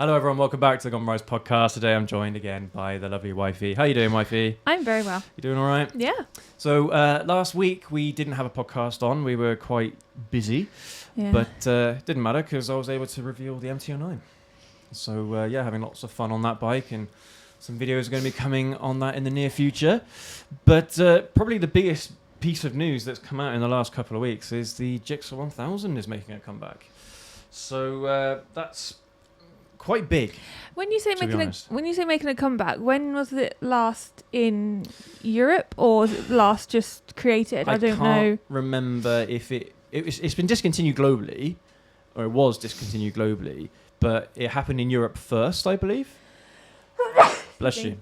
Hello everyone, welcome back to the Goblin RIDES Podcast. Today I'm joined again by the lovely wifey. How you doing, wifey? I'm very well. You doing all right? Yeah. So last week we didn't have a podcast on. We were quite busy, Yeah. but didn't matter because I was able to reveal the MT-09. So yeah, having lots of fun on that bike, and some videos are going to be coming on that in the near future. But probably the biggest piece of news that's come out in the last couple of weeks is the Gixxer 1000 is making a comeback. So that's quite big. When you say making a comeback, when was it last in Europe, or was it last just created? I don't know. I can't remember if it's been discontinued globally, or it was discontinued globally, but it happened in Europe first, I believe. Bless you.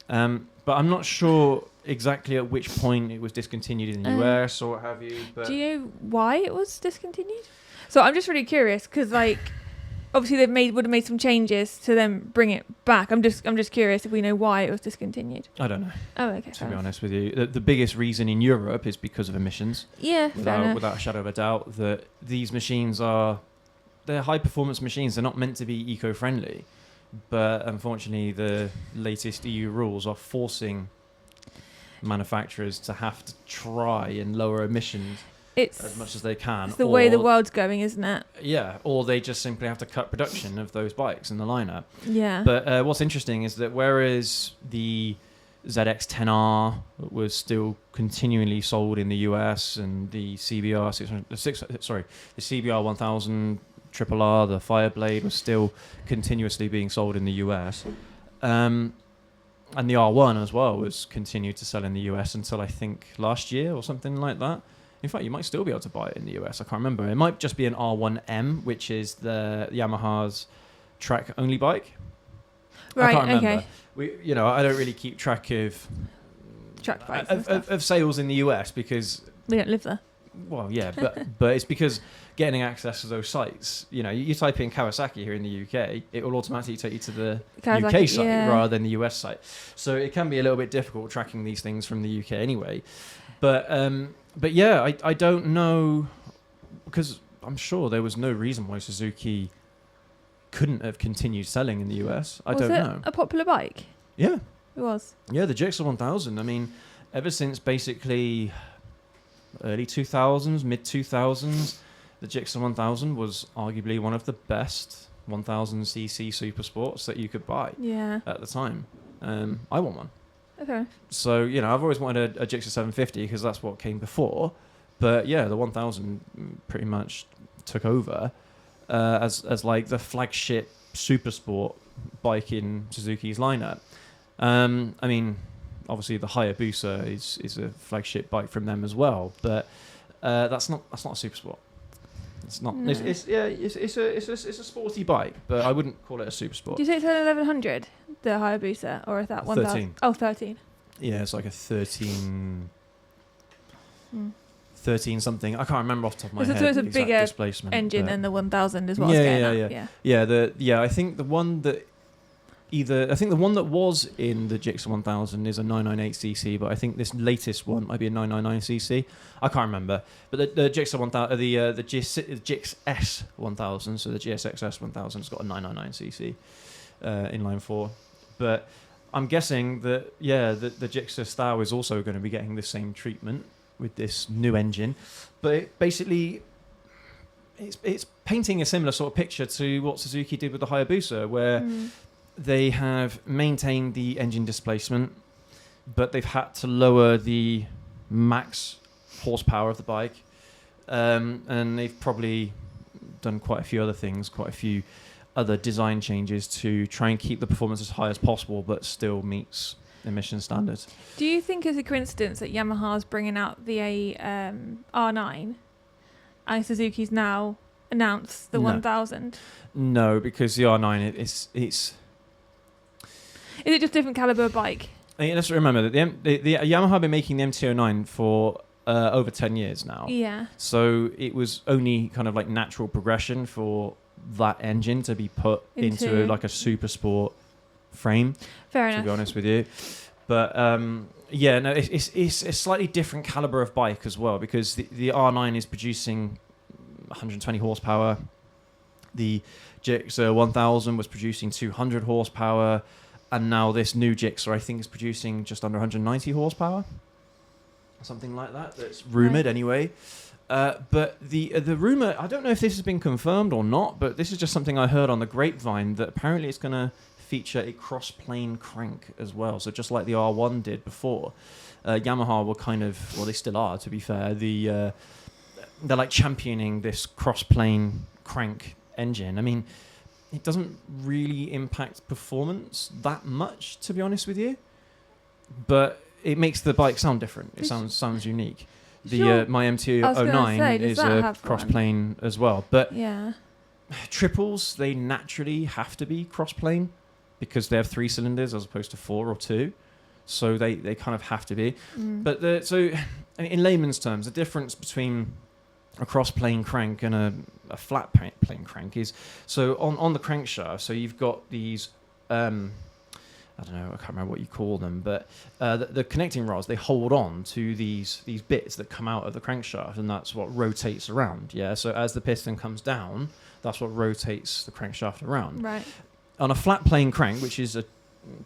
But I'm not sure exactly at which point it was discontinued in the US or what have you. But do you know why it was discontinued? So I'm just really curious because, obviously would have made some changes to then bring it back. I'm just curious if we know why it was discontinued. I don't know. Oh, okay. To be honest with you, the biggest reason in Europe is because of emissions. Yeah, without a shadow of a doubt, that these machines they're high performance machines. They're not meant to be eco-friendly, but unfortunately, the latest EU rules are forcing manufacturers to have to try and lower emissions as much as they can. It's the way the world's going, isn't it? Yeah, or they just simply have to cut production of those bikes in the lineup. Yeah. But what's interesting is that whereas the ZX-10R was still continually sold in the US, and the CBR the CBR 1000 Triple R, the Fireblade, was still continuously being sold in the US, and the R1 as well was continued to sell in the US until I think last year or something like that. In fact, you might still be able to buy it in the US. I can't remember. It might just be an R1M, which is the Yamaha's track-only bike. Right. I can't remember. Okay. I don't really keep track of Track bikes of sales in the US because we don't live there. Well, yeah, but it's because getting access to those sites. You type in Kawasaki here in the UK, it will automatically take you to the UK site rather than the US site. So it can be a little bit difficult tracking these things from the UK anyway. But yeah, I don't know, because I'm sure there was no reason why Suzuki couldn't have continued selling in the US. I don't know. Was it a popular bike? Yeah. It was. Yeah, the Gixxer 1000. I mean, ever since basically early 2000s, mid 2000s, the Gixxer 1000 was arguably one of the best 1000cc super sports that you could buy at the time. I want one. Okay. So, I've always wanted a Gixxer 750 because that's what came before. But yeah, the 1000 pretty much took over as like the flagship super sport bike in Suzuki's lineup. I mean, obviously the Hayabusa is a flagship bike from them as well, but that's not a super sport. It's not. No. It's a sporty bike, but I wouldn't call it a super sport. Do you say it's an 1100, the Hayabusa, or is that 1000? 13. Oh, 13. Yeah, it's like a 13. 13 something. I can't remember off the top of my head. So it's a bigger displacement engine than the 1000 as well. Yeah. I think the one that was in the Gixxer 1000 is a 998cc, but I think this latest one might be a 999cc. I can't remember. But the Gixxer 1000, the Gixxer 1000, so the GSX-R 1000 has got a 999cc inline 4. But I'm guessing that the Gixxer style is also going to be getting the same treatment with this new engine, but basically it's painting a similar sort of picture to what Suzuki did with the Hayabusa, where they have maintained the engine displacement, but they've had to lower the max horsepower of the bike, and they've probably done quite a few other things, quite a few other design changes to try and keep the performance as high as possible, but still meets emission standards. Do you think it's a coincidence that Yamaha's bringing out the R9 and Suzuki's now announced the 1000? No, because the R9 it's. Is it just different caliber bike? I mean, let's remember that the Yamaha have been making the MT-09 for over 10 years now. Yeah. So it was only kind of like natural progression for that engine to be put into like a super sport frame. Fair enough. To be honest with you, but it's a slightly different caliber of bike as well, because the R9 is producing 120 horsepower. The Gixxer 1000 was producing 200 horsepower, and now this new Gixxer, I think, is producing just under 190 horsepower, something like that. That's rumored anyway. But the rumor, I don't know if this has been confirmed or not, but this is just something I heard on the grapevine, that apparently it's going to feature a cross-plane crank as well. So just like the R1 did before, Yamaha were kind of, well, they still are, to be fair. They're like championing this cross-plane crank engine. I mean, it doesn't really impact performance that much, to be honest with you, but it makes the bike sound different. It sounds unique. My MT-09 is a cross-plane as well, but triples, they naturally have to be cross-plane because they have 3 cylinders as opposed to 4 or 2, so they kind of have to be. But in layman's terms, the difference between a cross-plane crank and a flat plane crank is, so on the crankshaft, so you've got these I don't know, I can't remember what you call them, but the connecting rods, they hold on to these bits that come out of the crankshaft, and that's what rotates around. Yeah, so as the piston comes down, that's what rotates the crankshaft around. Right. On a flat plane crank, which is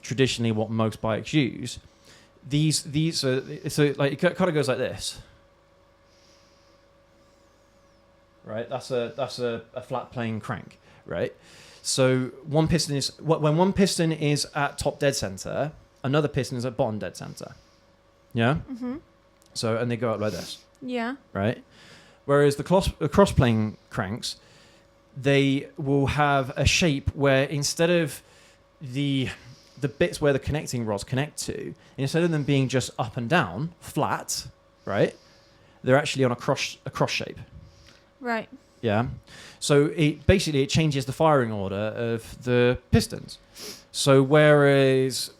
traditionally what most bikes use, these so like it kind of goes like this. Right, that's a flat plane crank, right? So when one piston is at top dead center, another piston is at bottom dead center. Yeah. Mm-hmm. So, and they go up like this. Yeah. Right. Whereas the cross plane cranks, they will have a shape where instead of the bits where the connecting rods connect to, instead of them being just up and down flat, right, they're actually on a cross shape. Right. Yeah. So it changes the firing order of the pistons. So whereas,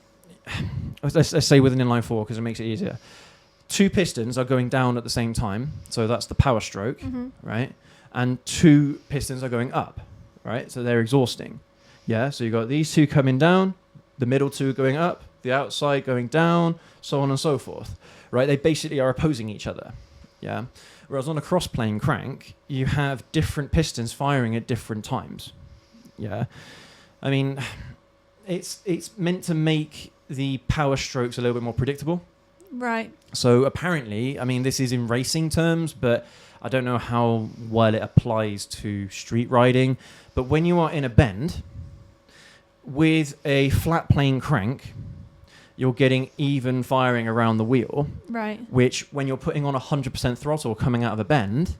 let's say with an inline 4 because it makes it easier, 2 pistons are going down at the same time. So that's the power stroke, right? And 2 pistons are going up, right? So they're exhausting. Yeah. So you've got these 2 coming down, the middle 2 going up, the outside going down, so on and so forth, right? They basically are opposing each other. Yeah. Whereas on a cross-plane crank, you have different pistons firing at different times. Yeah. I mean, it's meant to make the power strokes a little bit more predictable. Right. So apparently, I mean, this is in racing terms, but I don't know how well it applies to street riding. But when you are in a bend with a flat plane crank, you're getting even firing around the wheel, right? Which, when you're putting on 100% throttle coming out of a bend,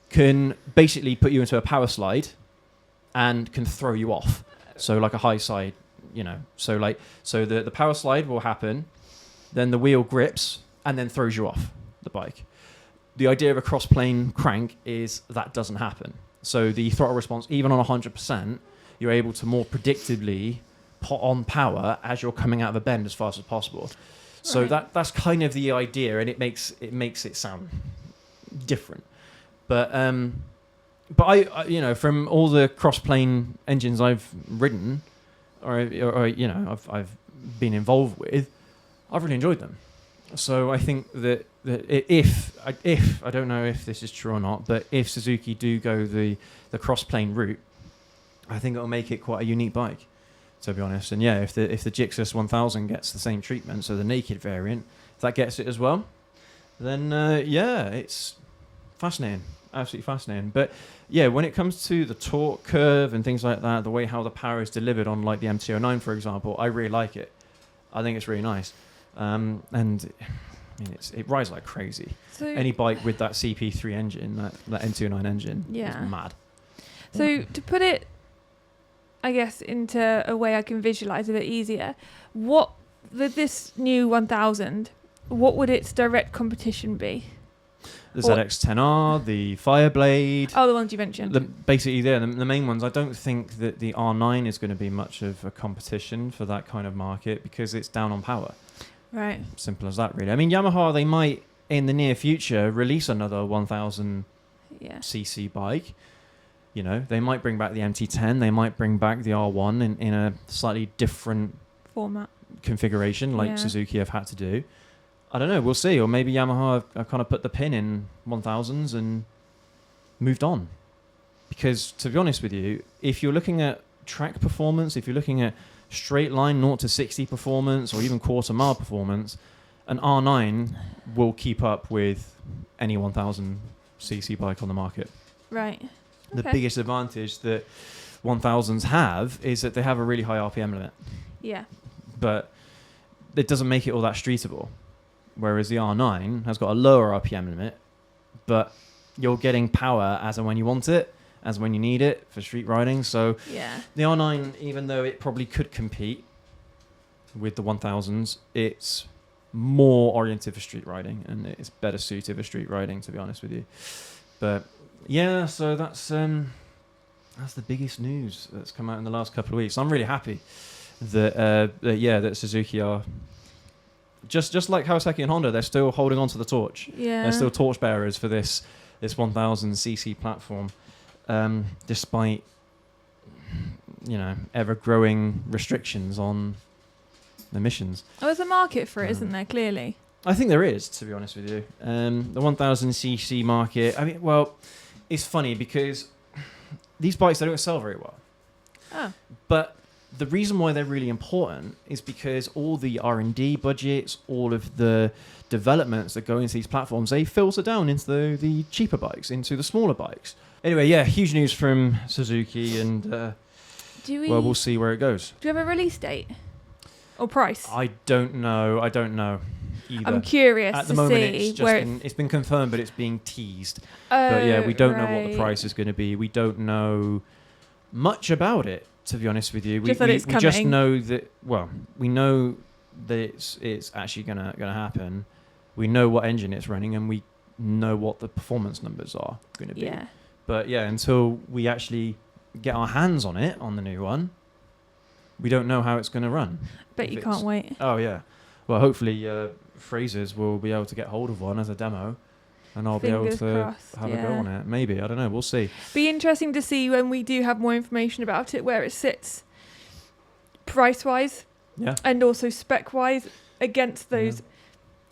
can basically put you into a power slide and can throw you off. So like a high side, So the power slide will happen, then the wheel grips and then throws you off the bike. The idea of a cross-plane crank is that doesn't happen. So the throttle response, even on 100%, you're able to more predictably put on power as you're coming out of a bend as fast as possible. So that's kind of the idea, and it makes it sound different. But I from all the cross-plane engines I've ridden, or I've been involved with, I've really enjoyed them. So I think that if I don't know if this is true or not, but if Suzuki do go the cross-plane route, I think it'll make it quite a unique bike, to be honest. And yeah, if the Gixxer 1000 gets the same treatment, so the naked variant, if that gets it as well, then it's fascinating, absolutely fascinating. But yeah, when it comes to the torque curve and things like that, the way how the power is delivered on like the MT-09, for example, I really like it. I think it's really nice. And I mean, it rides like crazy. So any bike with that CP3 engine, that MT-09 engine, is mad. So to put it, I guess, into a way I can visualize a bit easier, what with this new 1000, what would its direct competition be? The ZX-10R, the Fireblade. Oh, the ones you mentioned. Basically, the main ones. I don't think that the R9 is going to be much of a competition for that kind of market because it's down on power. Right. Simple as that, really. I mean, Yamaha, they might, in the near future, release another 1000 cc bike. They might bring back the MT-10. They might bring back the R1 in a slightly different format configuration, like Suzuki have had to do. I don't know. We'll see. Or maybe Yamaha have kind of put the pin in 1000s and moved on. Because to be honest with you, if you're looking at track performance, if you're looking at straight line 0 to 60 performance or even quarter mile performance, an R9 will keep up with any 1000cc bike on the market. Right. The Okay. biggest advantage that 1000s have is that they have a really high RPM limit, Yeah. but it doesn't make it all that streetable. Whereas the R9 has got a lower RPM limit, but you're getting power as and when you want it, as and when you need it for street riding. So Yeah. the R9, even though it probably could compete with the 1000s, it's more oriented for street riding and it's better suited for street riding, to be honest with you. But yeah, so that's the biggest news that's come out in the last couple of weeks. I'm really happy that Suzuki are just like Kawasaki and Honda. They're still holding on to the torch. Yeah. They're still torch bearers for this 1000cc platform, despite ever growing restrictions on emissions. Oh, there's a market for it, isn't there? Clearly. I think there is, to be honest with you. The 1000cc market. I mean, well, it's funny because these bikes, they don't sell very well. Oh. But the reason why they're really important is because all the R&D budgets, all of the developments that go into these platforms, they filter down into the cheaper bikes, into the smaller bikes. Anyway, yeah, huge news from Suzuki, and we'll see where it goes. Do you have a release date or price? I don't know either. I'm curious At the to moment, see it's where it's been confirmed, but it's being teased. But yeah, we don't know what the right. price is going to be. We don't know much about it, to be honest with you. Just that it's we just coming. know that. Well, we know that it's actually gonna happen. We know what engine it's running, and we know what the performance numbers are going to be. Yeah. But yeah, until we actually get our hands on it, on the new one, we don't know how it's going to run. Bet If you it's- can't wait. Oh yeah. Well, hopefully Frasers will be able to get hold of one as a demo, and I'll Fingers be able to crossed, have a go yeah. on it. Maybe, I don't know. We'll see. Be interesting to see when we do have more information about it, where it sits price-wise Yeah. and also spec-wise against those.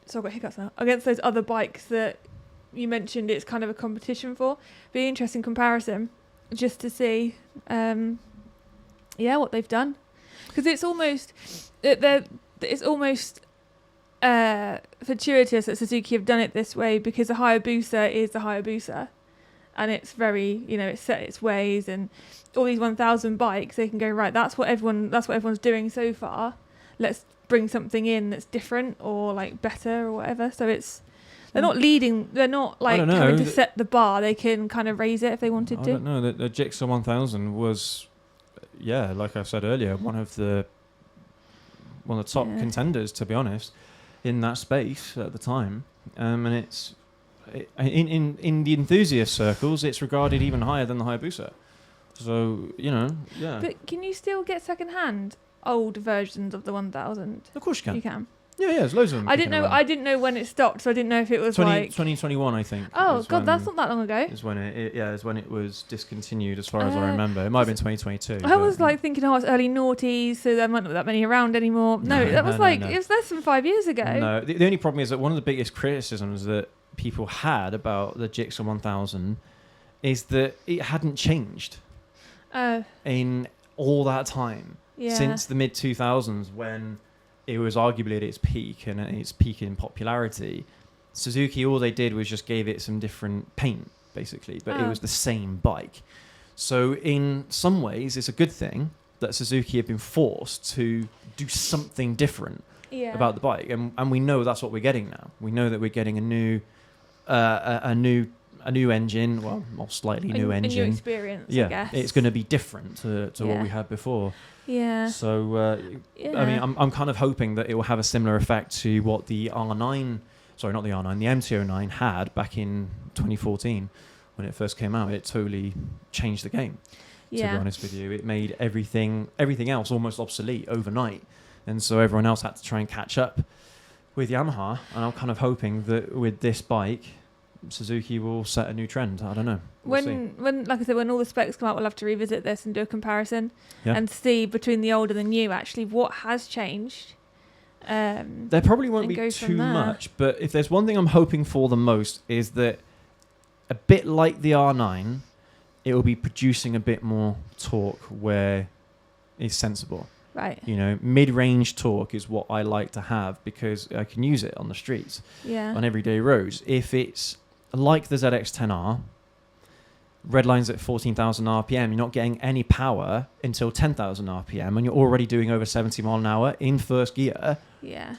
So I've got hiccups now. Against those other bikes that you mentioned, it's kind of a competition for. Be an interesting comparison, just to see, what they've done, because it's almost fortuitous that Suzuki have done it this way, because the Hayabusa is the Hayabusa, and it's very, it's set its ways, and all these 1000 bikes, they can go, right, that's what everyone's doing so far. Let's bring something in that's different or like better or whatever. So they're not leading. They're not like having to set the bar. They can kind of raise it if they wanted to. I don't know. The Gixxer 1000 was, like I said earlier, one of the top contenders, to be honest, in that space at the time. And it's in the enthusiast circles, it's regarded even higher than the Hayabusa. So yeah. But can you still get second-hand old versions of the 1000? Of course you can. You can. Yeah, there's loads of them. I didn't know when it stopped, so I didn't know if it was 2021, I think. Oh God, that's not that long ago. Is when it was discontinued, as far as I remember. It might have been 2022. I was like thinking, it's early noughties, so there might not be that many around anymore. No, it was less than 5 years ago. No, the only problem is that one of the biggest criticisms that people had about the Gixxer 1000 is that it hadn't changed in all that time since the mid 2000s, when it was arguably at its peak and at its peak in popularity. Suzuki, all they did was just gave it some different paint, basically, but it was the same bike. So in some ways, it's a good thing that Suzuki have been forced to do something different about the bike, and we know that's what we're getting now. We know that we're getting a new engine, well, or slightly new engine. A new experience, I guess. It's going to be different to what we had before. Yeah. So, I mean, I'm kind of hoping that it will have a similar effect to what the R9, sorry, not the R9, the MT-09 had back in 2014 when it first came out. It totally changed the game, to be honest with you. It made everything else almost obsolete overnight. And so everyone else had to try and catch up with Yamaha. And I'm kind of hoping that with this bike, Suzuki will set a new trend. I don't know. When like I said, when all the specs come out, we'll have to revisit this and do a comparison and see between the old and the new actually what has changed. There probably won't be too much, but if there's one thing I'm hoping for the most, is that a bit like the R9, it will be producing a bit more torque where it's sensible. Right. You know, mid-range torque is what I like to have because I can use it on the streets, on everyday roads. If it's like the ZX-10R, redlines at 14,000 RPM, you're not getting any power until 10,000 RPM, and you're already doing over 70 mile an hour in first gear. Yeah.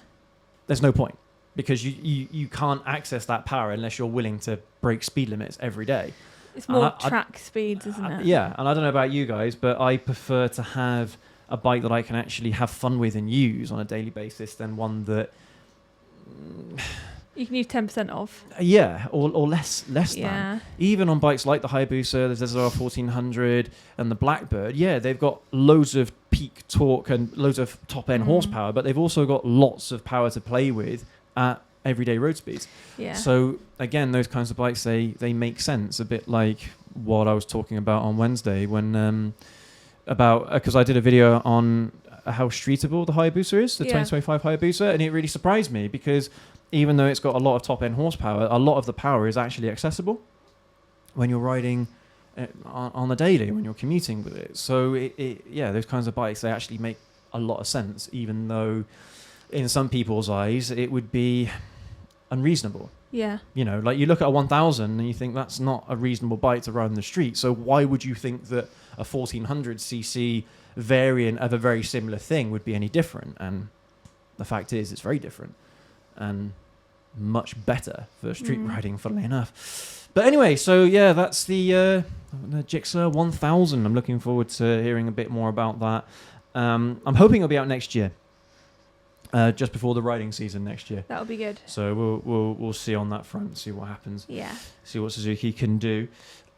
There's no point because you can't access that power unless you're willing to break speed limits every day. It's more track speeds, isn't it? Yeah, and I don't know about you guys, but I prefer to have a bike that I can actually have fun with and use on a daily basis than one that you can use 10% of. Or less than. Even on bikes like the Hayabusa, the ZR 1400 and the Blackbird, they've got loads of peak torque and loads of top end horsepower, but they've also got lots of power to play with at everyday road speeds. So again, those kinds of bikes, they make sense, a bit like what I was talking about on Wednesday when because I did a video on how streetable the Hayabusa is, the 2025 Hayabusa, and it really surprised me because even though it's got a lot of top end horsepower, a lot of the power is actually accessible when you're riding on the daily, when you're commuting with it. So those kinds of bikes, they actually make a lot of sense, even though in some people's eyes it would be unreasonable. You know, like you look at a 1000 and you think that's not a reasonable bike to ride on the street. So why would you think that a 1400cc variant of a very similar thing would be any different? And the fact is, it's very different and much better for street riding, funnily enough. But anyway, so that's the Gixxer 1000. I'm looking forward to hearing a bit more about that. I'm hoping it'll be out next year. Just before the riding season next year. That would be good. So we'll see on that front, see what happens. See what Suzuki can do.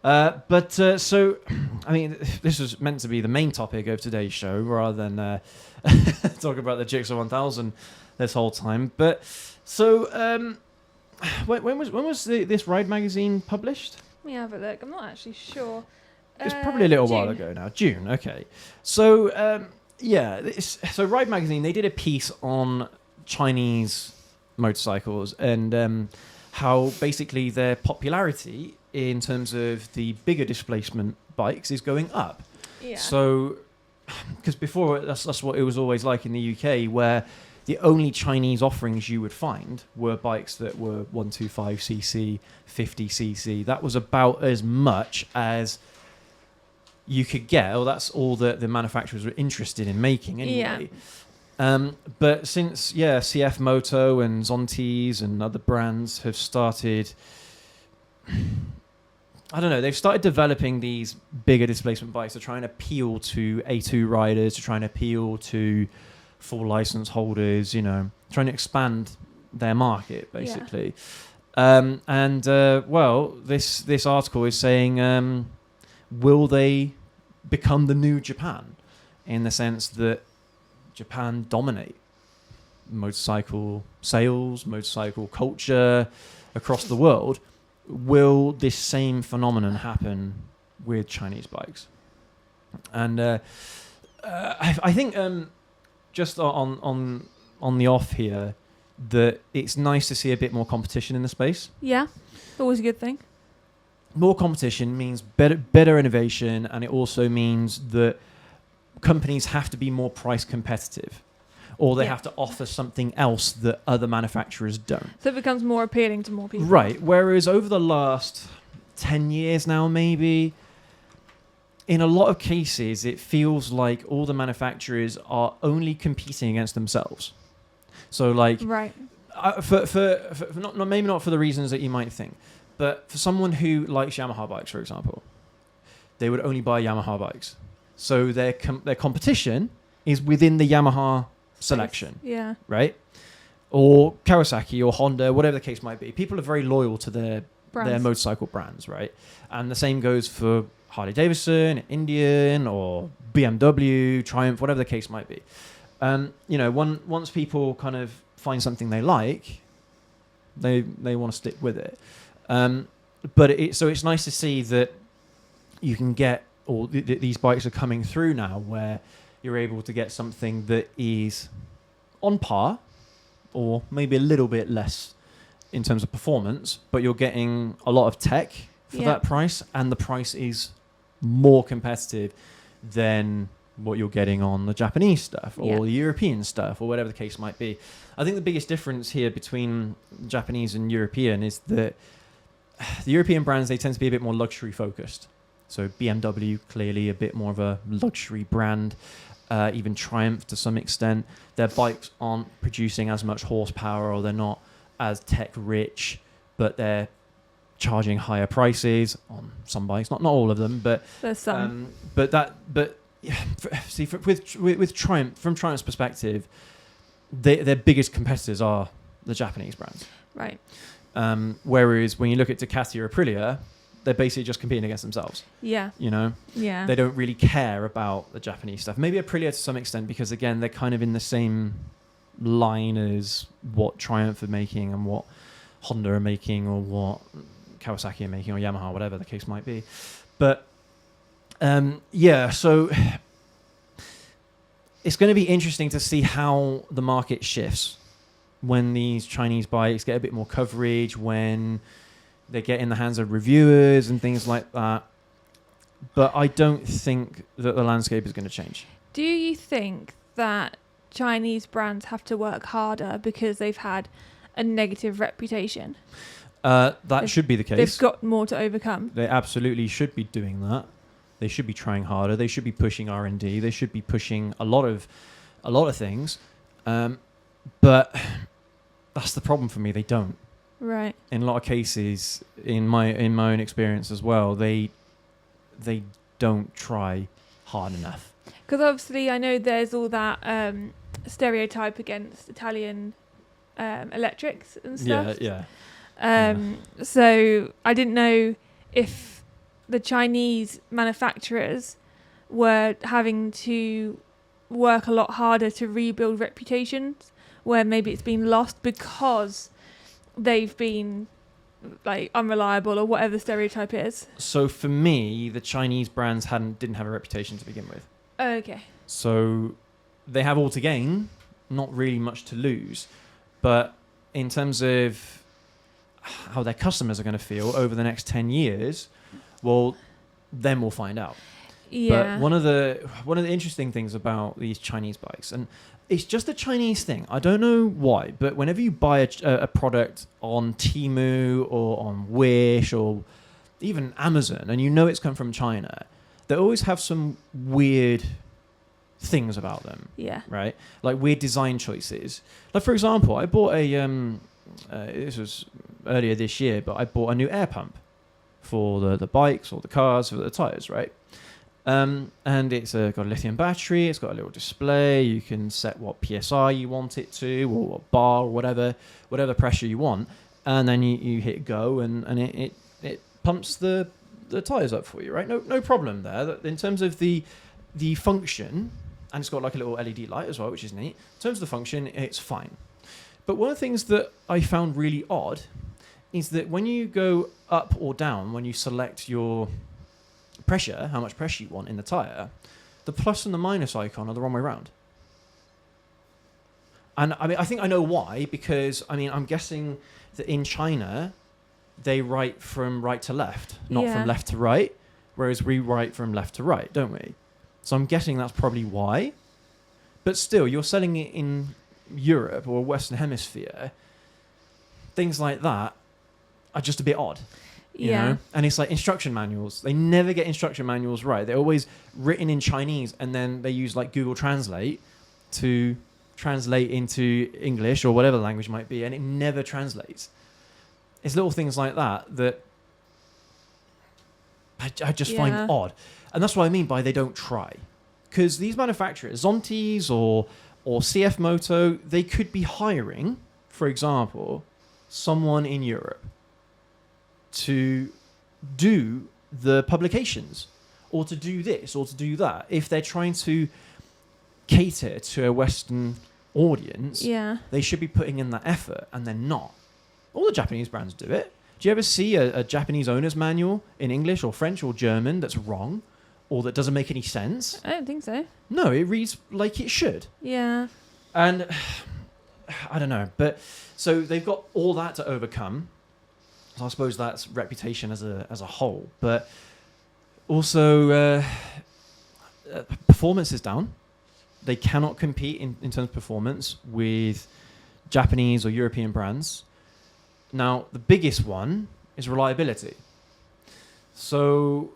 So, I mean, this was meant to be the main topic of today's show rather than talk about the Gixxer 1000 this whole time. But so, when was this Ride magazine published? Let me have a look. I'm not actually sure. It's probably a little while ago now. June. Okay. So. So Ride magazine, they did a piece on Chinese motorcycles and how basically their popularity in terms of the bigger displacement bikes is going up. So, because before that's what it was always like in the UK, where the only Chinese offerings you would find were bikes that were 125cc, 50cc. That was about as much as you could get, or that's all that the manufacturers were interested in making anyway. But since CF Moto and Zontes and other brands have started, I don't know, they've started developing these bigger displacement bikes to try and appeal to A2 riders, to try and appeal to full license holders, you know, trying to expand their market basically. This article is saying, will they become the new Japan, in the sense that Japan dominate motorcycle sales, motorcycle culture across the world? Will this same phenomenon happen with Chinese bikes? And I think just on the off here, that it's nice to see a bit more competition in the space. Always a good thing. More competition means better innovation, and it also means that companies have to be more price competitive, or they have to offer something else that other manufacturers don't. So it becomes more appealing to more people. Right. Whereas over the last 10 years now, maybe, in a lot of cases, it feels like all the manufacturers are only competing against themselves. So like, for not maybe not for the reasons that you might think. But for someone who likes Yamaha bikes, for example, they would only buy Yamaha bikes. So their competition is within the Yamaha selection, right? Or Kawasaki or Honda, whatever the case might be. People are very loyal to their motorcycle brands, right? And the same goes for Harley Davidson, Indian, or BMW, Triumph, whatever the case might be. Once people kind of find something they like, they want to stick with it. But it's nice to see that you can get, or these bikes are coming through now, where you're able to get something that is on par, or maybe a little bit less in terms of performance, but you're getting a lot of tech for that price, and the price is more competitive than what you're getting on the Japanese stuff or Yeah. the European stuff or whatever the case might be. I think the biggest difference here between Japanese and European is that the European brands, they tend to be a bit more luxury focused. So BMW, clearly a bit more of a luxury brand, even Triumph to some extent. Their bikes aren't producing as much horsepower, or they're not as tech rich, but they're charging higher prices on some bikes, not all of them, but There's some. With Triumph, from Triumph's perspective, their biggest competitors are the Japanese brands. Right. Whereas when you look at Ducati or Aprilia, they're basically just competing against themselves. Yeah. You know, Yeah. they don't really care about the Japanese stuff. Maybe Aprilia to some extent, because again, they're kind of in the same line as what Triumph are making and what Honda are making, or what Kawasaki are making, or Yamaha, whatever the case might be. But so it's going to be interesting to see how the market shifts when these Chinese bikes get a bit more coverage, when they get in the hands of reviewers and things like that. But I don't think that the landscape is going to change. Do you think that Chinese brands have to work harder because they've had a negative reputation? That should be the case. They've got more to overcome. They absolutely should be doing that. They should be trying harder. They should be pushing R&D. They should be pushing a lot of things. But that's the problem for me. They don't. Right. In a lot of cases, in my own experience as well, they don't try hard enough. Because obviously I know there's all that stereotype against Italian electrics and stuff. Yeah. So I didn't know if the Chinese manufacturers were having to work a lot harder to rebuild reputations, where maybe it's been lost because they've been like unreliable or whatever the stereotype is. So for me, the Chinese brands didn't have a reputation to begin with. Oh, okay. So they have all to gain, not really much to lose. But in terms of how their customers are going to feel over the next 10 years, well, then we'll find out. Yeah. But one of the interesting things about these Chinese bikes, and it's just a Chinese thing, I don't know why, but whenever you buy a product on Temu or on Wish or even Amazon, and you know it's come from China, they always have some weird things about them. Yeah. Right? Like weird design choices. Like, for example, I bought this was earlier this year, but I bought a new air pump for the bikes or the cars, for the tires, right? And it's got a lithium battery, it's got a little display, you can set what PSI you want it to, or what bar, or whatever pressure you want, and then you hit go, and it pumps the tires up for you, right? No problem there. In terms of the function, and it's got like a little LED light as well, which is neat. In terms of the function, it's fine. But one of the things that I found really odd is that when you go up or down, when you select your pressure, how much pressure you want in the tire, the plus and the minus icon are the wrong way around. And I mean, I think I know why, because I mean, I'm guessing that in China, they write from right to left, not from left to right, whereas we write from left to right, don't we? So I'm guessing that's probably why. But still, you're selling it in Europe or Western Hemisphere, things like that are just a bit odd. You know? And it's like instruction manuals. They never get instruction manuals right. They're always written in Chinese, and then they use like Google Translate to translate into English or whatever the language might be, and it never translates. It's little things like that I just find odd. And that's what I mean by they don't try. Because these manufacturers, Zontes or CF Moto, they could be hiring, for example, someone in Europe to do the publications or to do this or to do that. If they're trying to cater to a Western audience, they should be putting in that effort, and they're not. All the Japanese brands do it. Do you ever see a Japanese owner's manual in English or French or German that's wrong or that doesn't make any sense? I don't think so. No, it reads like it should. Yeah. And I don't know. But so they've got all that to overcome. So I suppose that's reputation as a whole. But Also, performance is down. They cannot compete in terms of performance with Japanese or European brands. Now, the biggest one is reliability. So,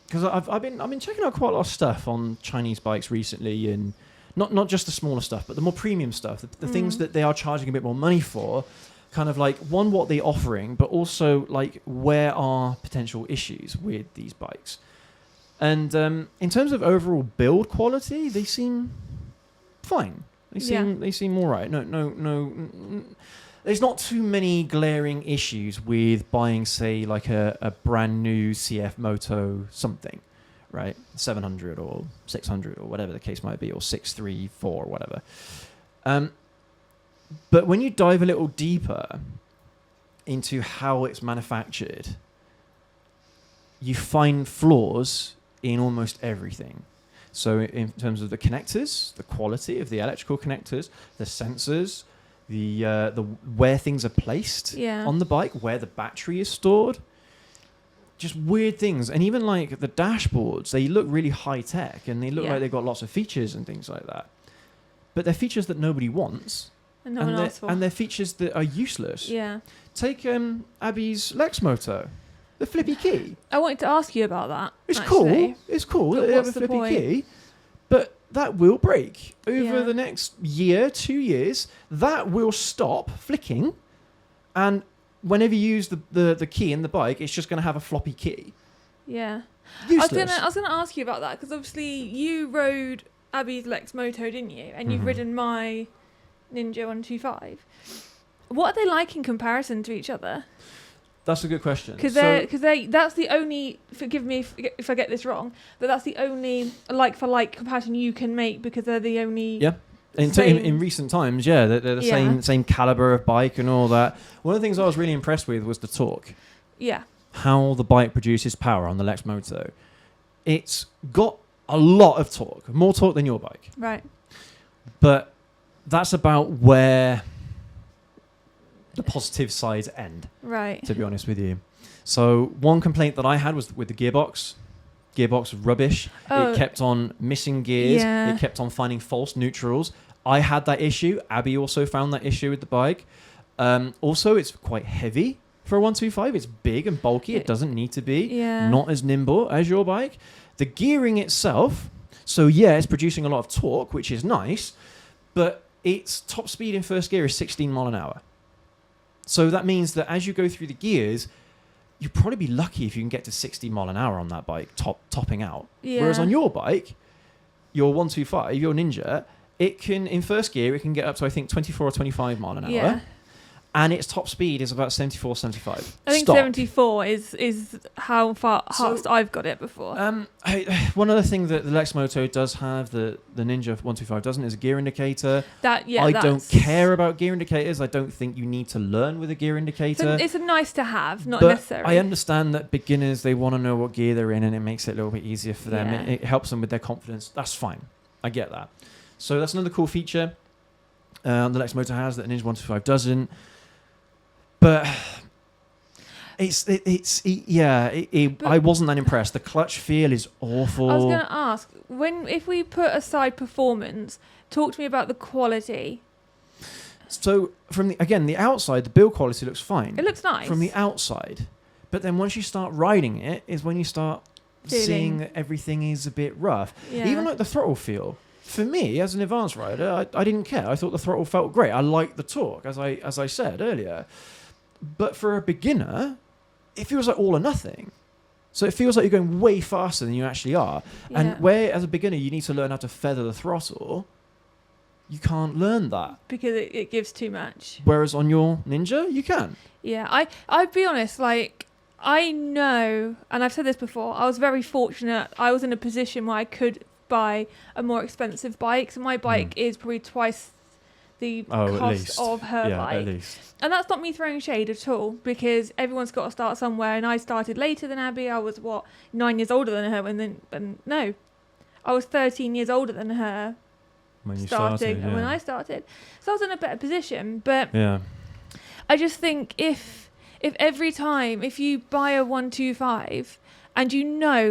because I've been checking out quite a lot of stuff on Chinese bikes recently, and not just the smaller stuff, but the more premium stuff, the things that they are charging a bit more money for. Kind of like, one, what they're offering, but also like where are potential issues with these bikes. And in terms of overall build quality, they seem fine. They seem all right. No. There's not too many glaring issues with buying, say, like a brand new CF Moto something, right? 700 or 600 or whatever the case might be, or 634 or whatever. But when you dive a little deeper into how it's manufactured, you find flaws in almost everything. So in terms of the connectors, the quality of the electrical connectors, the sensors, the where things are placed on the bike, where the battery is stored, just weird things. And even like the dashboards, they look really high tech and they look like they've got lots of features and things like that. But they're features that nobody wants. And no one asks for. And they're features that are useless. Yeah. Take Abby's Lex Moto, the flippy key. I wanted to ask you about that. It's actually. cool. It's cool that But they have a what's the flippy point? key, but that will break over Yeah. the next year, 2 years. That will stop flicking, and whenever you use the key in the bike, it's just going to have a floppy key. Yeah. Useless. I was gonna ask you about that because obviously you rode Abby's Lex Moto, didn't you? And you've ridden my Ninja 125. What are they like in comparison to each other? That's a good question. Because that's the only. Forgive me if I get this wrong, but that's the only like for like comparison you can make because they're the only. Yeah. In recent times, they're the same caliber of bike and all that. One of the things I was really impressed with was the torque. Yeah. How the bike produces power on the Lex Moto. It's got a lot of torque, more torque than your bike. Right. But that's about where the positive sides end. Right. To be honest with you. So one complaint that I had was with the gearbox. Gearbox was rubbish. Oh. It kept on missing gears. Yeah. It kept on finding false neutrals. I had that issue. Abby also found that issue with the bike. Also, it's quite heavy for a 125. It's big and bulky. It doesn't need to be. Yeah. Not as nimble as your bike. The gearing itself, so it's producing a lot of torque, which is nice, but its top speed in first gear is 16 mile an hour. So that means that as you go through the gears, you'd probably be lucky if you can get to 60 mile an hour on that bike, topping out. Yeah. Whereas on your bike, your 125, your Ninja, it can, in first gear, it can get up to, I think, 24 or 25 mile an hour. Yeah. And its top speed is about 74, 75. I think 74 is how fast I've got it before. One other thing that the Lex Moto does have, the Ninja 125 doesn't, is a gear indicator. I don't care about gear indicators. I don't think you need to learn with a gear indicator. It's a nice to have, not but necessary. I understand that beginners, they want to know what gear they're in, and it makes it a little bit easier for them. Yeah. It helps them with their confidence. That's fine. I get that. So that's another cool feature the Lex Moto has that the Ninja 125 doesn't. But I wasn't that impressed. The clutch feel is awful. I was going to ask, if we put aside performance, talk to me about the quality. So from the outside, the build quality looks fine. It looks nice from the outside, but then once you start riding it, is when you start seeing that everything is a bit rough. Yeah. Even like the throttle feel. For me, as an advanced rider, I didn't care. I thought the throttle felt great. I liked the torque, as I said earlier. But for a beginner, it feels like all or nothing. So it feels like you're going way faster than you actually are. Yeah. And where, as a beginner, you need to learn how to feather the throttle, you can't learn that. Because it gives too much. Whereas on your Ninja, you can. Yeah, I'd be honest, like, I know, and I've said this before, I was very fortunate. I was in a position where I could buy a more expensive bike. So my bike is probably twice the cost of her bike. At least. And that's not me throwing shade at all, because everyone's got to start somewhere, and I started later than Abby. I was 9 years older than her I was 13 years older than her when I started. So I was in a better position, but yeah. I just think if every time, if you buy a 125 and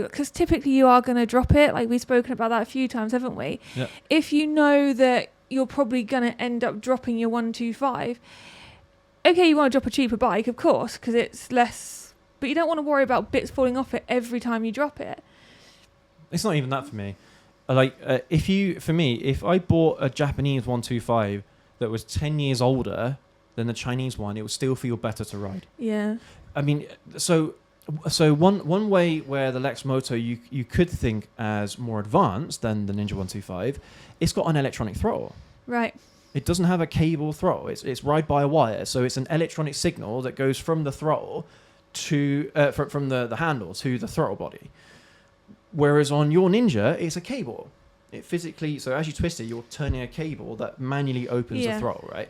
because typically you are going to drop it, like we've spoken about that a few times, haven't we? Yep. If you know that you're probably going to end up dropping your 125, okay, you want to drop a cheaper bike, of course, because it's less, but you don't want to worry about bits falling off it every time you drop it. It's not even that for me. If I bought a Japanese 125 that was 10 years older than the Chinese one, it would still feel better to ride. Yeah. I mean, so one way where the Lex Moto you could think as more advanced than the Ninja 125, it's got an electronic throttle. Right. It doesn't have a cable throttle. It's ride by wire, so it's an electronic signal that goes from the throttle to from the handle to the throttle body. Whereas on your Ninja, it's a cable. It physically, so as you twist it, you're turning a cable that manually opens the throttle, right?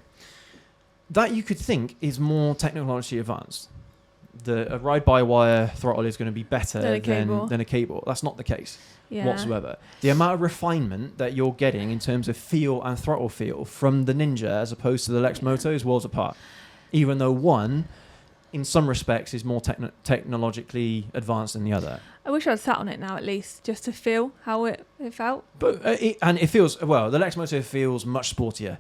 That you could think is more technologically advanced. A ride-by-wire throttle is going to be better than a cable. That's not the case whatsoever. The amount of refinement that you're getting in terms of feel and throttle feel from the Ninja as opposed to the Lex Moto is worlds apart. Even though one, in some respects, is more technologically advanced than the other. I wish I'd sat on it now at least, just to feel how it felt. But it feels, the Lex Moto feels much sportier.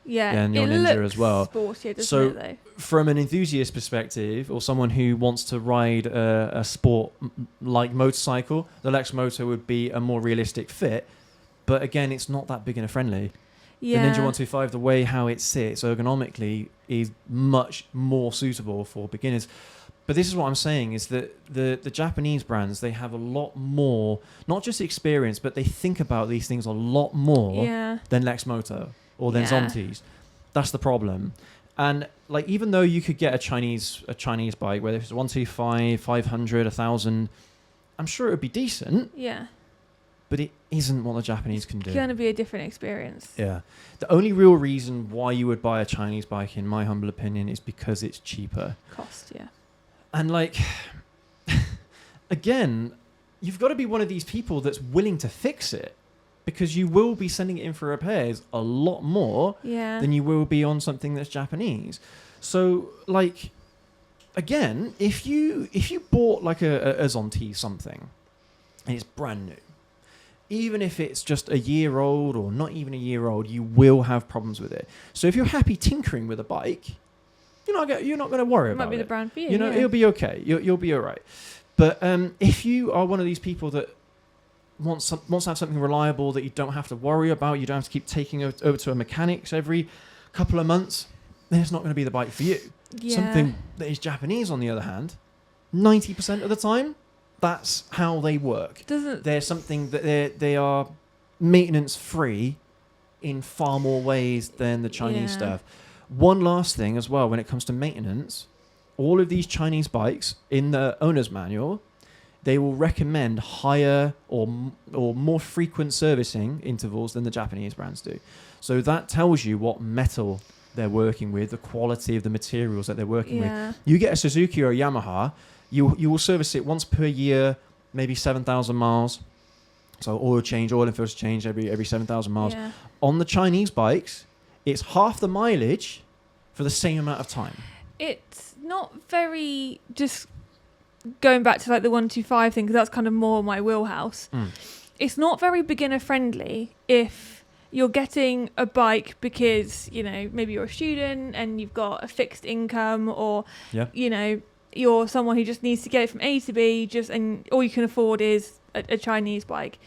Yeah, than your Ninja as well. Sportier, doesn't it, though? From an enthusiast perspective, or someone who wants to ride a sport like motorcycle, the Lex Moto would be a more realistic fit. But again, it's not that beginner friendly. Yeah. The Ninja 125, the way how it sits ergonomically, is much more suitable for beginners. But this is what I'm saying, is that the Japanese brands, they have a lot more, not just experience, but they think about these things a lot more than Lex Moto or than Zontes. That's the problem. And like, even though you could get a Chinese bike, whether it's 125, 500, 1,000, I'm sure it would be decent. Yeah. But it isn't what the Japanese can do. It's going to be a different experience. Yeah. The only real reason why you would buy a Chinese bike, in my humble opinion, is because it's cheaper. Cost, yeah. And like, again, you've got to be one of these people that's willing to fix it, because you will be sending it in for repairs a lot more than you will be on something that's Japanese. So like, again, if you bought like a Zonte something and it's brand new, even if it's just a year old or not even a year old, you will have problems with it. So if you're happy tinkering with a bike, you're not going to worry about it. Might be the brand for you. You know, it'll be okay. You'll be all right. But if you are one of these people that wants to have something reliable that you don't have to worry about, you don't have to keep taking it over to a mechanics every couple of months, then it's not going to be the bike for you. Yeah. Something that is Japanese, on the other hand, 90% of the time, that's how they work. They're something that they are maintenance free in far more ways than the Chinese stuff. One last thing as well, when it comes to maintenance, all of these Chinese bikes in the owner's manual, they will recommend higher or more frequent servicing intervals than the Japanese brands do. So that tells you what metal they're working with, the quality of the materials that they're working with. You get a Suzuki or a Yamaha, you will service it once per year, maybe 7,000 miles. So oil and filter change every 7,000 miles. Yeah. On the Chinese bikes, it's half the mileage for the same amount of time. It's not very, just going back to like the 125 thing, because that's kind of more my wheelhouse. It's not very beginner friendly if you're getting a bike because, you know, maybe you're a student and you've got a fixed income, or you know, you're someone who just needs to get it from A to B, and all you can afford is a Chinese bike.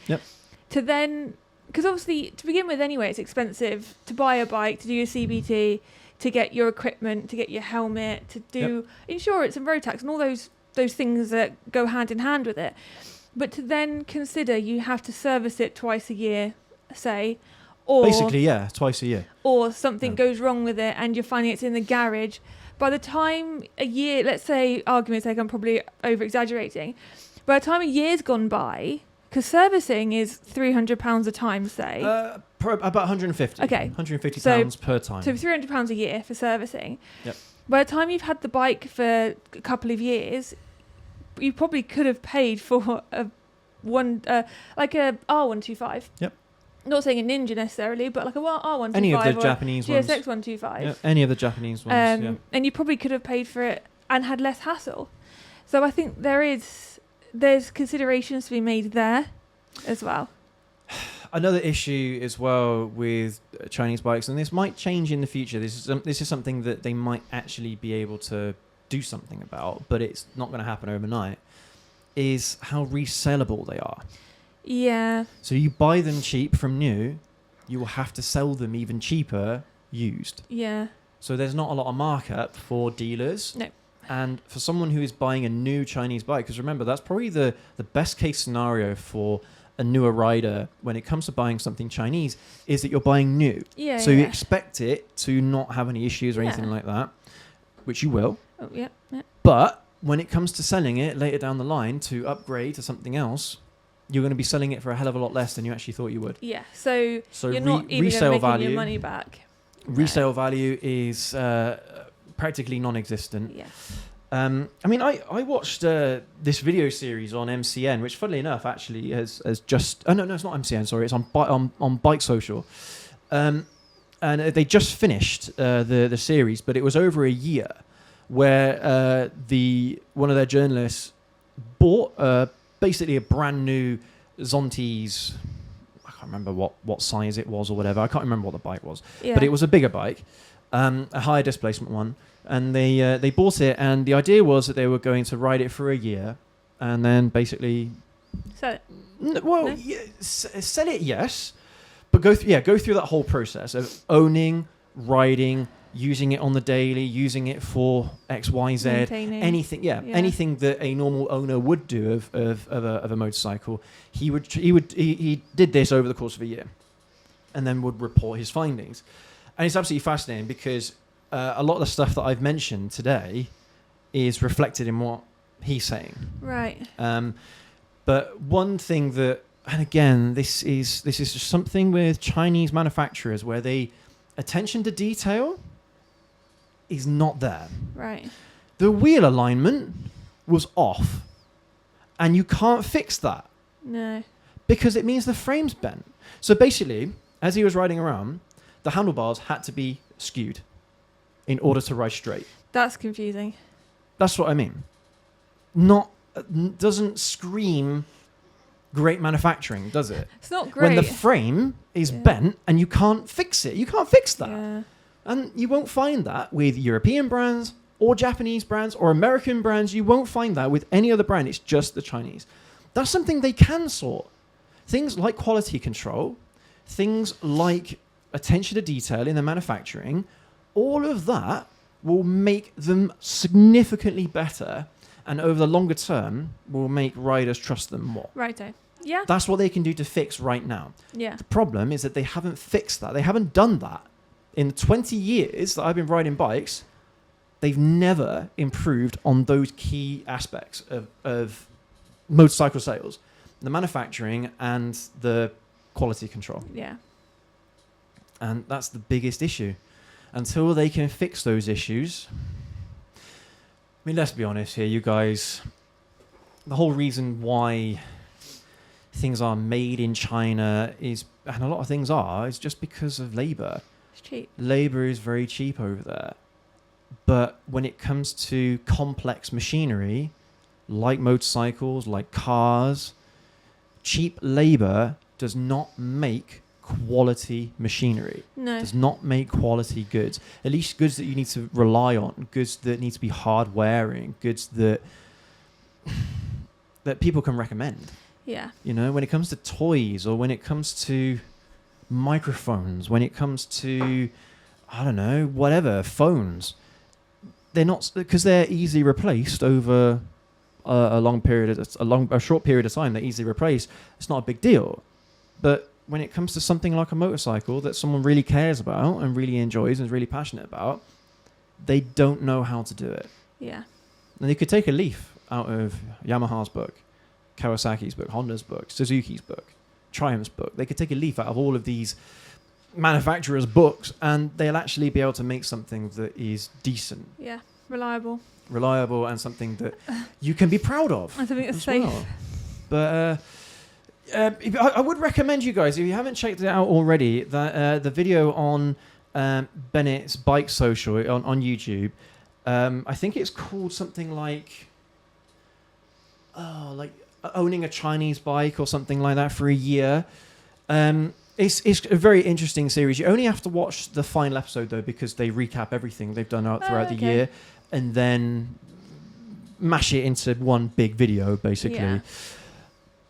To then, because obviously to begin with anyway, it's expensive to buy a bike, to do your CBT, to get your equipment, to get your helmet, to do insurance and road tax and all those things that go hand in hand with it. But to then consider you have to service it twice a year, say, or basically, twice a year, or something goes wrong with it and you're finding it's in the garage. By the time a year, let's say, argument's sake, I'm probably over exaggerating. By the time a year's gone by, because servicing is £300 a time, say. About 150. Okay. £150 per time. So £300 a year for servicing. Yep. By the time you've had the bike for a couple of years, you probably could have paid for like a R125. Yep. Not saying a Ninja necessarily, but like a R125. Any of the Japanese ones. GSX-125. Yeah, any of the Japanese ones. And you probably could have paid for it and had less hassle. So I think there is there's considerations to be made there as well. Another issue as well with Chinese bikes, and this might change in the future. This is something that they might actually be able to do something about, but it's not going to happen overnight. Is how resellable they are. Yeah. So you buy them cheap from new, you will have to sell them even cheaper used. Yeah. So there's not a lot of markup for dealers. No. And for someone who is buying a new Chinese bike, because remember, that's probably the best case scenario for a newer rider when it comes to buying something Chinese, is that you're buying new. Yeah. So you expect it to not have any issues or anything like that, which you will. Oh, yeah. But when it comes to selling it later down the line to upgrade to something else, you're going to be selling it for a hell of a lot less than you actually thought you would. Yeah. So you're not even resale making value, your money back. Resale value is practically non-existent. Yeah. I mean, I watched this video series on MCN, which, funnily enough, actually has just... Oh, no, it's not MCN, sorry. It's on Bike Social. And they just finished the series, but it was over a year, where one of their journalists bought basically a brand new Zonti's... I can't remember what size it was or whatever. I can't remember what the bike was. Yeah. But it was a bigger bike, a higher displacement one. And they bought it, and the idea was that they were going to ride it for a year, and then basically sell it. No? Yeah, sell it, yes, but go through that whole process of owning, riding, using it on the daily, using it for X, Y, Z, Maintaining. anything that a normal owner would do of a motorcycle. He did this over the course of a year, and then would report his findings, and it's absolutely fascinating because. A lot of the stuff that I've mentioned today is reflected in what he's saying. Right. But one thing that, and again, this is just something with Chinese manufacturers where attention to detail is not there. Right. The wheel alignment was off, and you can't fix that. No. Because it means the frame's bent. So basically, as he was riding around, the handlebars had to be skewed in order to ride straight. That's confusing. That's what I mean. Doesn't scream great manufacturing, does it? It's not great. When the frame is bent and you can't fix it. You can't fix that. Yeah. And you won't find that with European brands or Japanese brands or American brands. You won't find that with any other brand. It's just the Chinese. That's something they can sort. Things like quality control, things like attention to detail in the manufacturing, all of that will make them significantly better, and over the longer term will make riders trust them more. Righto. Yeah. That's what they can do to fix right now. Yeah. The problem is that they haven't fixed that. They haven't done that. In the 20 years that I've been riding bikes, they've never improved on those key aspects of motorcycle sales, the manufacturing and the quality control. Yeah. And that's the biggest issue. Until they can fix those issues, I mean, let's be honest here, you guys. The whole reason why things are made in China is, and a lot of things are, is just because of labor. It's cheap. Labor is very cheap over there. But when it comes to complex machinery, like motorcycles, like cars, cheap labor does not make quality machinery. No. Does not make quality goods. At least goods that you need to rely on, goods that need to be hard wearing, goods that people can recommend. Yeah. You know, when it comes to toys or when it comes to microphones, when it comes to, I don't know, whatever, phones, they're not, because they're easily replaced over a short period of time. They're easily replaced. It's not a big deal. But when it comes to something like a motorcycle that someone really cares about and really enjoys and is really passionate about, they don't know how to do it. Yeah. And they could take a leaf out of Yamaha's book, Kawasaki's book, Honda's book, Suzuki's book, Triumph's book. They could take a leaf out of all of these manufacturers' books and they'll actually be able to make something that is decent. Yeah. Reliable, and something that you can be proud of. And something that's safe. Well. But I would recommend you guys, if you haven't checked it out already, that the video on Bennett's Bike Social on YouTube, I think it's called something like like owning a Chinese bike or something like that for a year. It's a very interesting series. You only have to watch the final episode though, because they recap everything they've done throughout the year, and then mash it into one big video basically. Yeah.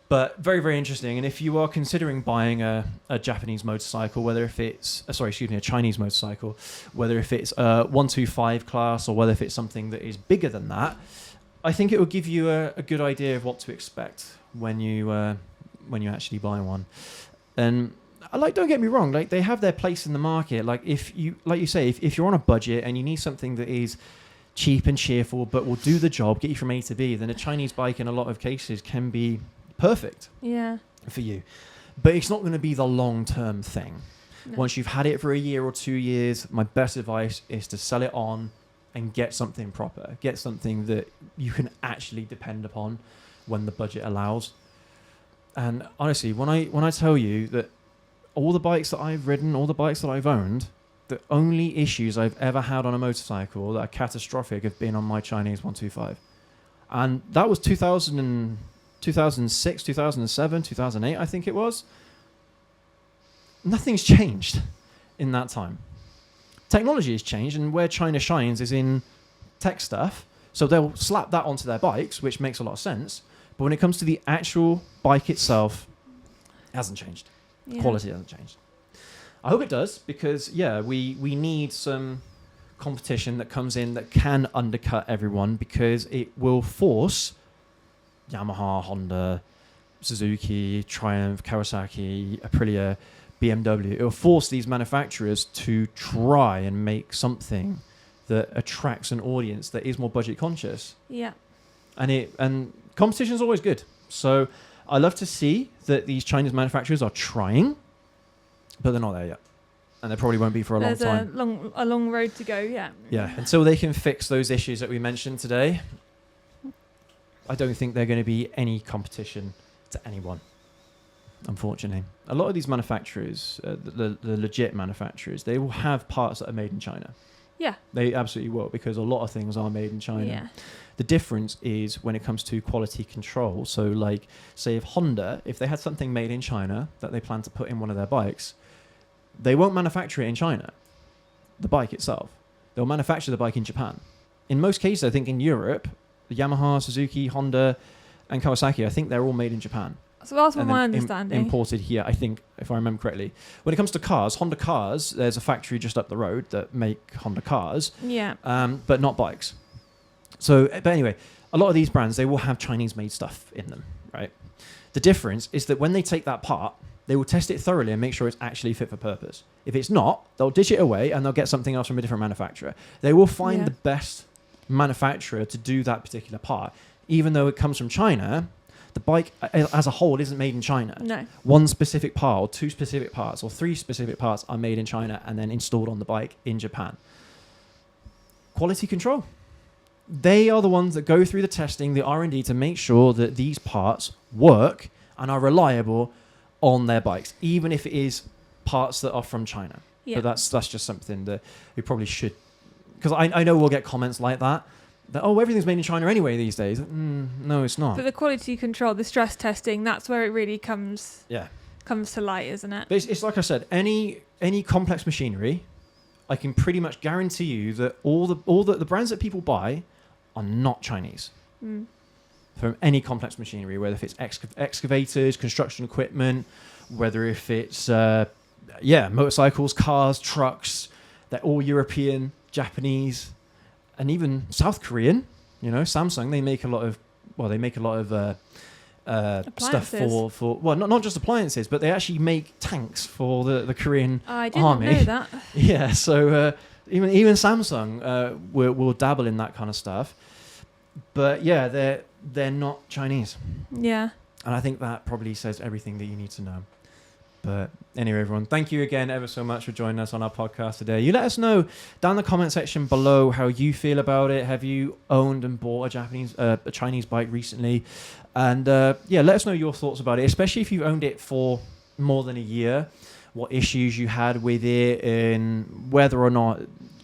But very, very interesting. And if you are considering buying a Japanese motorcycle, a Chinese motorcycle, whether if it's a 125 class or whether if it's something that is bigger than that, I think it will give you a good idea of what to expect when you actually buy one. And don't get me wrong, like they have their place in the market. Like if you're on a budget and you need something that is cheap and cheerful but will do the job, get you from A to B, then a Chinese bike in a lot of cases can be perfect for you. But it's not going to be the long-term thing. No. Once you've had it for a year or 2 years, my best advice is to sell it on and get something proper. Get something that you can actually depend upon when the budget allows. And honestly, when I tell you that all the bikes that I've ridden, all the bikes that I've owned, the only issues I've ever had on a motorcycle that are catastrophic have been on my Chinese 125. And that was 2006, 2007, 2008, I think it was. Nothing's changed in that time. Technology has changed, and where China shines is in tech stuff. So they'll slap that onto their bikes, which makes a lot of sense. But when it comes to the actual bike itself, it hasn't changed. Yeah. Quality hasn't changed. I hope it does, because, we need some competition that comes in that can undercut everyone, because it will force Yamaha, Honda, Suzuki, Triumph, Kawasaki, Aprilia, BMW. It will force these manufacturers to try and make something that attracts an audience that is more budget conscious. Yeah. And competition is always good. So I love to see that these Chinese manufacturers are trying, but they're not there yet. And they probably won't be for a long time. There's a long road to go, yeah. Yeah, until they can fix those issues that we mentioned today, I don't think they're going to be any competition to anyone, unfortunately. A lot of these manufacturers, the legit manufacturers, they will have parts that are made in China. Yeah. They absolutely will, because a lot of things are made in China. Yeah. The difference is when it comes to quality control. So like, say if Honda, if they had something made in China that they plan to put in one of their bikes, they won't manufacture it in China, the bike itself. They'll manufacture the bike in Japan. In most cases, I think in Europe, the Yamaha, Suzuki, Honda, and Kawasaki, I think they're all made in Japan. So that's from my understanding. Imported here, I think, if I remember correctly. When it comes to cars, Honda cars, there's a factory just up the road that make Honda cars. Yeah. But not bikes. So, but anyway, a lot of these brands, they will have Chinese-made stuff in them, right? The difference is that when they take that part, they will test it thoroughly and make sure it's actually fit for purpose. If it's not, they'll ditch it away and they'll get something else from a different manufacturer. They will find the best manufacturer to do that particular part. Even though it comes from China, the bike as a whole isn't made in China. No. One specific part or two specific parts or three specific parts are made in China and then installed on the bike in Japan. Quality control. They are the ones that go through the testing, the R&D, to make sure that these parts work and are reliable on their bikes, even if it is parts that are from China. Yeah. But that's just something that we probably should, because I know we'll get comments like that, everything's made in China anyway these days. No, it's not. But the quality control, the stress testing, that's where it really comes to light, isn't it? But it's like I said, any complex machinery, I can pretty much guarantee you that all the brands that people buy are not Chinese. From any complex machinery, whether if it's excavators, construction equipment, whether if it's motorcycles, cars, trucks, they're all European, Japanese, and even South Korean. You know, Samsung, they make a lot of stuff for not just appliances, but they actually make tanks for the Korean army. I didn't know that. Yeah, so even Samsung will dabble in that kind of stuff. But yeah, they're not Chinese. Yeah. And I think that probably says everything that you need to know. But anyway, everyone, thank you again ever so much for joining us on our podcast today. You let us know down in the comment section below how you feel about it. Have you owned and bought a Chinese bike recently? And let us know your thoughts about it, especially if you've owned it for more than a year, what issues you had with it and whether or not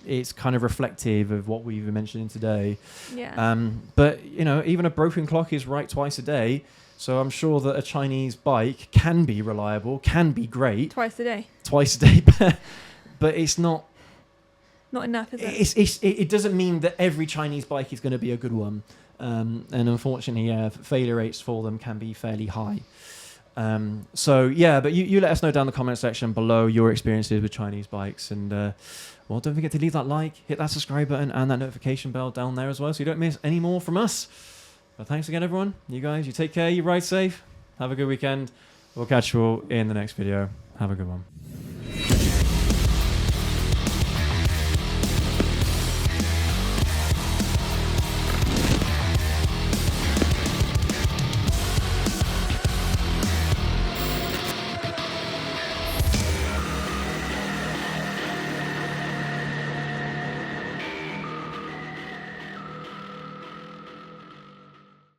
it's kind of reflective of what we've been mentioning today. Yeah. But even a broken clock is right twice a day. So I'm sure that a Chinese bike can be reliable, can be great. Twice a day. Twice a day, but it's not. Not enough, is it? It doesn't mean that every Chinese bike is going to be a good one. And unfortunately, failure rates for them can be fairly high. But you let us know down in the comment section below your experiences with Chinese bikes. And, don't forget to leave that like, hit that subscribe button and that notification bell down there as well so you don't miss any more from us. But thanks again, everyone. You guys, you take care, you ride safe. Have a good weekend. We'll catch you all in the next video. Have a good one.